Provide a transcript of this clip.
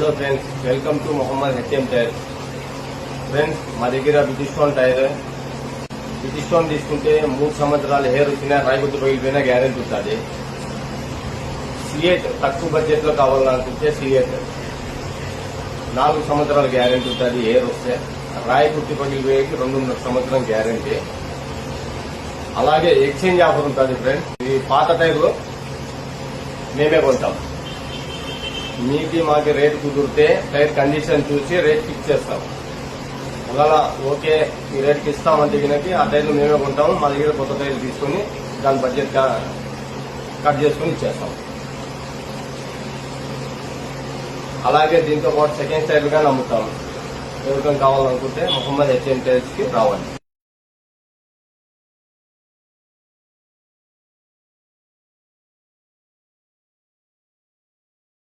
Hello friends, welcome to Mohammed HM tyre. Friends, మా దగ్గర బ్రిటిష్టోన్ tyre. బ్రిటిష్టోన్ తీసుకుంటే 3 సంవత్సరాలు హెయిర్ వచ్చినా రాయిగుద్దు పగిలిపోయినా గ్యారెంటీ ఉంటుంది. సిఎట్ తక్కువ బడ్జెట్ లో కావాలనుకుంటే సిఎట్ 4 సంవత్సరాల గ్యారెంటీ ఉంటుంది. హెయిర్ వస్తే రాయి గుర్తి పగిలిపోయేకి 2.5 సంవత్సరం గ్యారెంటీ. అలాగే ఎక్స్చేంజ్ ఆఫర్ ఉంటుంది ఫ్రెండ్స్. ఇది పాత టైర్ మేమే కొంటాం. మీకు మాకు రేట్ కుదిరితే టైర్ కండిషన్ చూసి రేట్ ఫిక్స్ చేస్తాం. ఒకవేళ ఓకే ఈ రేట్కి ఇస్తామంటే గినకి ఆ టైర్లు మేమే కొంటాము. మా దగ్గర కొత్త టైర్లు తీసుకుని దాని బడ్జెట్ కట్ చేసుకుని ఇచ్చేస్తాం. అలాగే దీంతో పాటు సెకండ్ టైర్లుగా అమ్ముతాము. ఎవరికైనా కావాలనుకుంటే మొహమ్మద్ హెచ్ఎం టైర్స్ కి రావాలి.